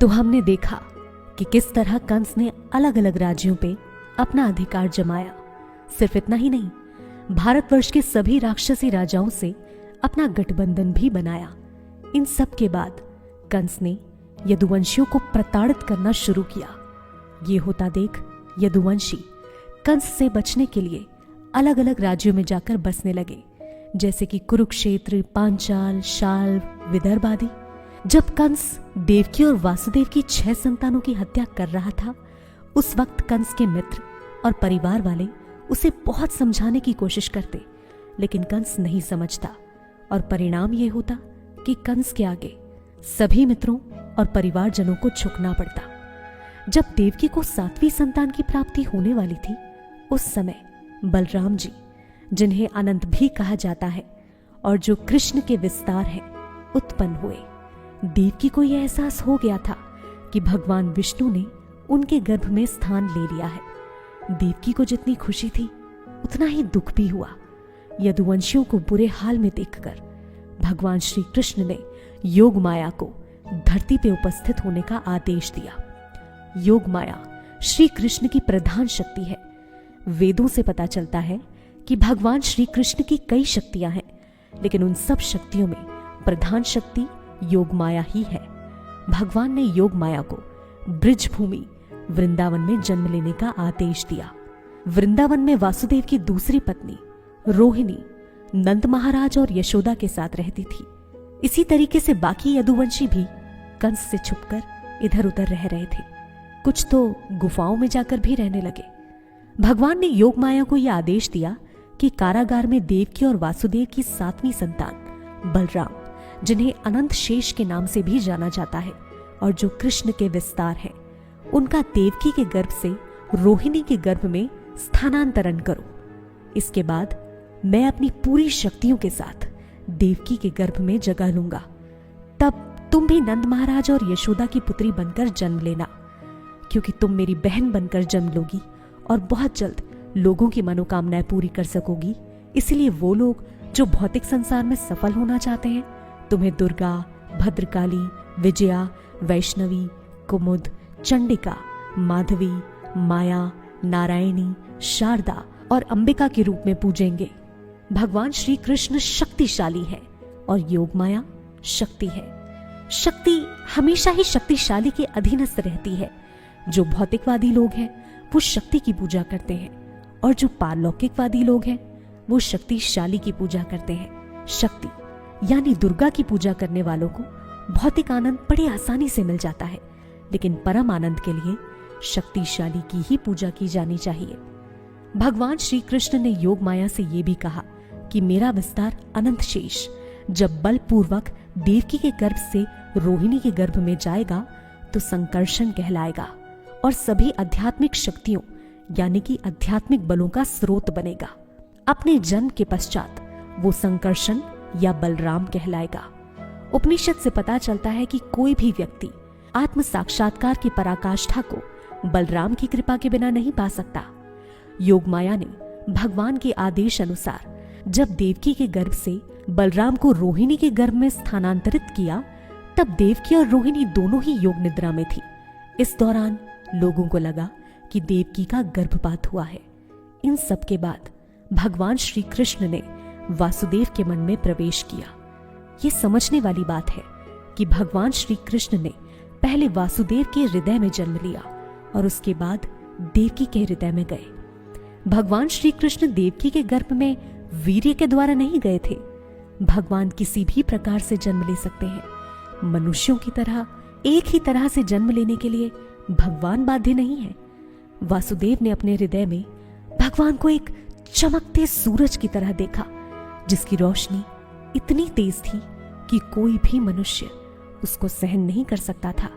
तो हमने देखा कि किस तरह कंस ने अलग अलग राज्यों पे अपना अधिकार जमाया। सिर्फ इतना ही नहीं, भारतवर्ष के सभी राक्षसी राजाओं से अपना गठबंधन भी बनाया। इन सब के बाद कंस ने यदुवंशियों को प्रताड़ित करना शुरू किया। ये होता देख यदुवंशी कंस से बचने के लिए अलग अलग राज्यों में जाकर बसने लगे, जैसे कि कुरुक्षेत्र, पांचाल, शाल्व, विदर्भ आदि। जब कंस देवकी और वासुदेव की 6 संतानों की हत्या कर रहा था, उस वक्त कंस के मित्र और परिवार वाले उसे बहुत समझाने की कोशिश करते, लेकिन कंस नहीं समझता और परिणाम यह होता कि कंस के आगे सभी मित्रों और परिवारजनों को झुकना पड़ता। जब देवकी को 7वीं संतान की प्राप्ति होने वाली थी, उस समय बलराम जी, जिन्हें अनंत भी कहा जाता है और जो कृष्ण के विस्तार हैं, उत्पन्न हुए। देवकी को यह एहसास हो गया था कि भगवान विष्णु ने उनके गर्भ में स्थान ले लिया है। देवकी को जितनी खुशी थी, उतना ही दुख भी हुआ। यदुवंशियों को बुरे हाल में देखकर भगवान श्री कृष्ण ने योग माया को धरती पे उपस्थित होने का आदेश दिया। योग माया श्री कृष्ण की प्रधान शक्ति है। वेदों से पता चलता है कि भगवान श्री कृष्ण की कई शक्तियां हैं, लेकिन उन सब शक्तियों में प्रधान शक्ति योग माया ही है। भगवान ने योग माया को ब्रिज भूमि वृंदावन में जन्म लेने का आदेश दिया। वृंदावन में वासुदेव की दूसरी पत्नी रोहिणी नंद महाराज और यशोदा के साथ रहती थी। इसी तरीके से बाकी यदुवंशी भी कंस से छुपकर इधर उधर रह रहे थे। कुछ तो गुफाओं में जाकर भी रहने लगे। भगवान ने योग माया को यह आदेश दिया कि कारागार में देवकी और वासुदेव की 7वीं संतान बलराम, जिन्हें अनंत शेष के नाम से भी जाना जाता है और जो कृष्ण के विस्तार है, उनका देवकी के गर्भ से रोहिणी के गर्भ में स्थानांतरण करो। इसके बाद मैं अपनी पूरी शक्तियों के साथ देवकी के गर्भ में जगह लूंगा। तब तुम भी नंद महाराज और यशोदा की पुत्री बनकर जन्म लेना, क्योंकि तुम मेरी बहन बनकर जन्म लोगी और बहुत जल्द लोगों की मनोकामनाएं पूरी कर सकोगी। इसलिए वो लोग जो भौतिक संसार में सफल होना चाहते हैं, तुम्हें दुर्गा, भद्रकाली, विजया, वैष्णवी, कुमुद, चंडिका, माधवी, माया, नारायणी, शारदा और अंबिका के रूप में पूजेंगे। भगवान श्री कृष्ण शक्तिशाली है और योग माया शक्ति है। शक्ति हमेशा ही शक्तिशाली के अधीनस्थ रहती है। जो भौतिकवादी लोग हैं वो शक्ति की पूजा करते हैं, और जो पारलौकिकवादी लोग हैं वो शक्तिशाली की पूजा करते हैं। शक्ति यानी दुर्गा की पूजा करने वालों को भौतिक आनंद बड़ी आसानी से मिल जाता है, लेकिन परम आनंद के लिए शक्तिशाली की ही पूजा की जानी चाहिए। भगवान श्री कृष्ण ने योग माया से यह भी कहा कि मेरा विस्तार अनंत शेष जब बलपूर्वक देवकी के गर्भ से रोहिणी के गर्भ में जाएगा तो संकर्षण कहलाएगा और सभी आध्यात्मिक शक्तियों यानी कि आध्यात्मिक बलों का स्रोत बनेगा। अपने जन्म के पश्चात वो संकर्षण या बलराम कहलाएगा। उपनिषद से पता चलता है कि कोई भी व्यक्ति आत्म साक्षात्कार की पराकाष्ठा को बलराम की कृपा के बिना नहीं पा सकता। योग माया ने भगवान के आदेश अनुसार जब देवकी के गर्भ से बलराम को रोहिणी के गर्भ में स्थानांतरित किया, तब देवकी और रोहिणी दोनों ही योग निद्रा में थी। इस दौरान लोगों को लगा कि देवकी का गर्भपात हुआ है। इन सब के बाद भगवान श्री कृष्ण ने वासुदेव के मन में प्रवेश किया। ये समझने वाली बात है कि भगवान श्री कृष्ण ने पहले वासुदेव के हृदय में जन्म लिया और उसके बाद देवकी के हृदय में गए। भगवान श्री कृष्ण देवकी के गर्भ में वीर्य के द्वारा नहीं गए थे। भगवान किसी भी प्रकार से जन्म ले सकते हैं। मनुष्यों की तरह एक ही तरह से जन्म लेने के लिए भगवान बाध्य नहीं है। वासुदेव ने अपने हृदय में भगवान को एक चमकते सूरज की तरह देखा, जिसकी रोशनी इतनी तेज थी कि कोई भी मनुष्य उसको सहन नहीं कर सकता था।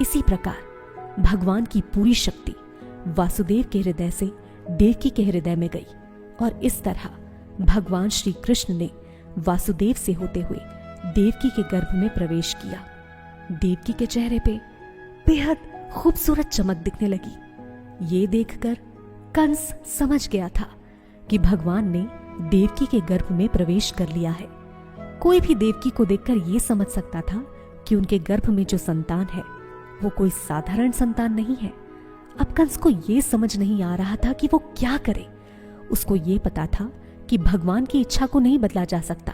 इसी प्रकार भगवान की पूरी शक्ति वासुदेव के हृदय से देवकी के हृदय में गई और इस तरह भगवान श्री कृष्ण ने वासुदेव से होते हुए देवकी के गर्भ में प्रवेश किया। देवकी के चेहरे पे बेहद खूबसूरत चमक दिखने लगी। ये देखकर कंस समझ गया था कि भगवान ने देवकी के गर्भ में प्रवेश कर लिया है। कोई भी देवकी को देखकर यह समझ सकता था कि उनके गर्भ में जो संतान है वो कोई साधारण संतान नहीं है। अब कंस को ये समझ नहीं आ रहा था कि वो क्या करे। उसको ये पता था कि भगवान की इच्छा को नहीं बदला जा सकता।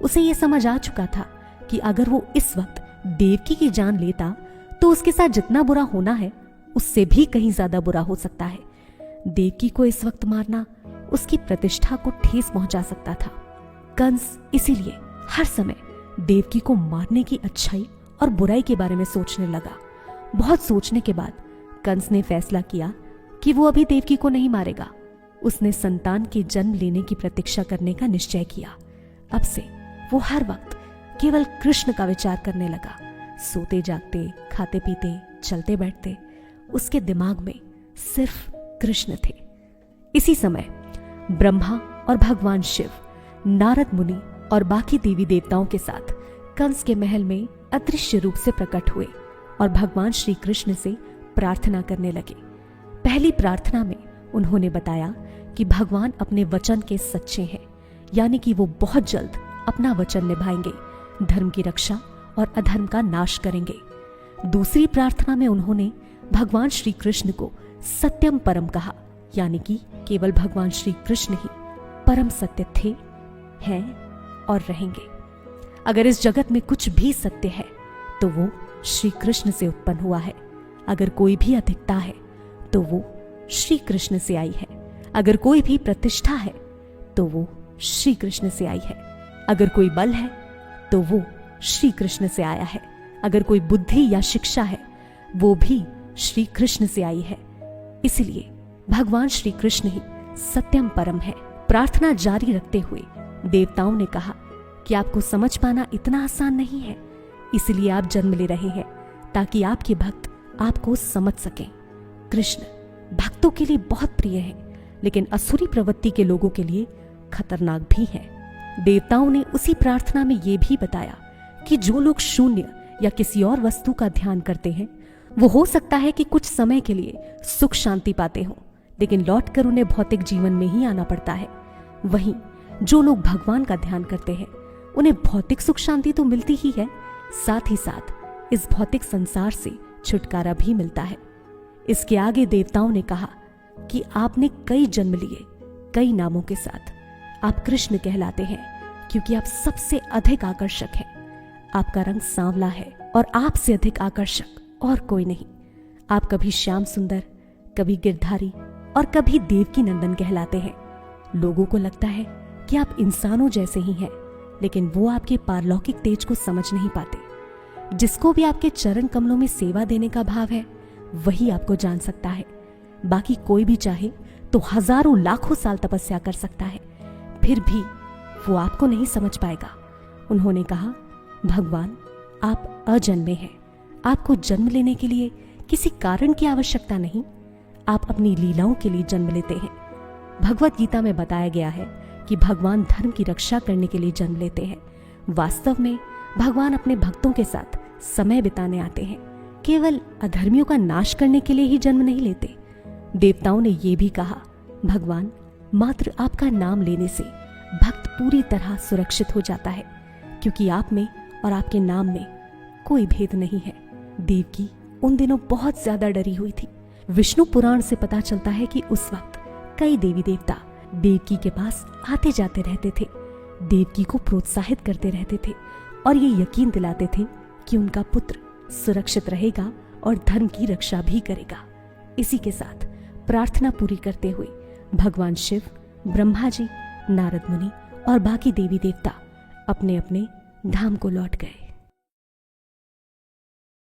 उसे ये समझ आ चुका था कि अगर वो इस वक्त देवकी की जान लेता तो उसके साथ जितना बुरा होना है उससे भी कहीं ज्यादा बुरा हो सकता है। देवकी को इस वक्त मारना उसकी प्रतिष्ठा को ठेस पहुंचा सकता था। कंस इसीलिए हर समय देवकी को मारने की अच्छाई और बुराई के बारे में सोचने लगा। बहुत सोचने के बाद कंस ने फैसला किया कि वो अभी देवकी को नहीं मारेगा। उसने संतान के जन्म लेने की प्रतीक्षा करने का निश्चय किया। अब से वो हर वक्त केवल कृष्ण का विचार करने लगा। सोते जागते, खाते पीते, चलते बैठते उसके दिमाग में सिर्फ कृष्ण थे। इसी समय ब्रह्मा और भगवान शिव, नारद मुनि और बाकी देवी देवताओं के साथ कंस के महल में अदृश्य रूप से प्रकट हुए और भगवान श्री कृष्ण से प्रार्थना करने लगे। पहली प्रार्थना में उन्होंने बताया कि भगवान अपने वचन के सच्चे हैं, यानी कि वो बहुत जल्द अपना वचन निभाएंगे, धर्म की रक्षा और अधर्म का नाश करेंगे। दूसरी प्रार्थना में उन्होंने भगवान श्री कृष्ण को सत्यम परम कहा, यानी कि केवल भगवान श्री कृष्ण ही परम सत्य थे, हैं और रहेंगे। अगर इस जगत में कुछ भी सत्य है तो वो श्री कृष्ण से उत्पन्न हुआ है। अगर कोई भी अधिकता है तो वो श्री कृष्ण से आई है। अगर कोई भी प्रतिष्ठा है तो वो श्री कृष्ण से आई है। अगर कोई बल है तो वो श्री कृष्ण से आया है। अगर कोई बुद्धि या शिक्षा है वो भी श्री कृष्ण से आई है। इसलिए भगवान श्री कृष्ण ही सत्यम परम है। प्रार्थना जारी रखते हुए देवताओं ने कहा कि आपको समझ पाना इतना आसान नहीं है, इसलिए आप जन्म ले रहे हैं ताकि आपके भक्त आपको समझ सकें। कृष्ण भक्तों के लिए बहुत प्रिय है, लेकिन असुरी प्रवृत्ति के लोगों के लिए खतरनाक भी है। देवताओं ने उसी प्रार्थना में यह भी बताया कि जो लोग शून्य या किसी और वस्तु का ध्यान करते हैं वो हो सकता है कि कुछ समय के लिए सुख शांति पाते हों, लेकिन लौटकर उन्हें भौतिक जीवन में ही आना पड़ता है। वहीं जो लोग भगवान का ध्यान करते हैं उन्हें भौतिक सुख शांति तो मिलती ही है, साथ ही साथ इस भौतिक संसार से छुटकारा भी मिलता है। इसके आगे देवताओं ने कहा कि आपने कई जन्म लिए, कई नामों के साथ। आप कृष्ण कहलाते हैं क्योंकि आप सबसे अधिक आकर्षक हैं। आपका रंग सांवला है और आपसे अधिक आकर्षक और कोई नहीं। आप कभी श्याम सुंदर, कभी गिरधारी और कभी देवकी नंदन कहलाते हैं। लोगों को लगता है कि आप इंसानों जैसे ही हैं, लेकिन वो आपके पारलौकिक तेज को समझ नहीं पाते। जिसको भी आपके चरण कमलों में सेवा देने का भाव है वही आपको जान सकता है। बाकी कोई भी चाहे तो हजारों लाखों साल तपस्या कर सकता है, फिर भी वो आपको नहीं समझ पाएगा। उन्होंने कहा, भगवान आप अजन्मे हैं। आपको जन्म लेने के लिए किसी कारण की आवश्यकता नहीं, आप अपनी लीलाओं के लिए जन्म लेते हैं। भगवत गीता में बताया गया है कि भगवान धर्म की रक्षा करने के लिए जन्म लेते हैं। वास्तव में भगवान अपने भक्तों के साथ समय बिताने आते हैं, केवल अधर्मियों का नाश करने के लिए ही जन्म नहीं लेते। देवताओं ने यह भी कहा, भगवान मात्र आपका नाम लेने से भक्त पूरी तरह सुरक्षित हो जाता है, क्योंकि आप में और आपके नाम में कोई भेद नहीं है। देवकी उन दिनों बहुत ज्यादा डरी हुई थी। विष्णु पुराण से पता चलता है कि उस वक्त कई देवी देवता देवकी के पास आते जाते रहते थे, देवकी को प्रोत्साहित करते रहते थे और ये यकीन दिलाते थे कि उनका पुत्र सुरक्षित रहेगा और धर्म की रक्षा भी करेगा। इसी के साथ प्रार्थना पूरी करते हुए भगवान शिव, ब्रह्मा जी, नारद मुनि और बाकी देवी देवता अपने अपने धाम को लौट गए।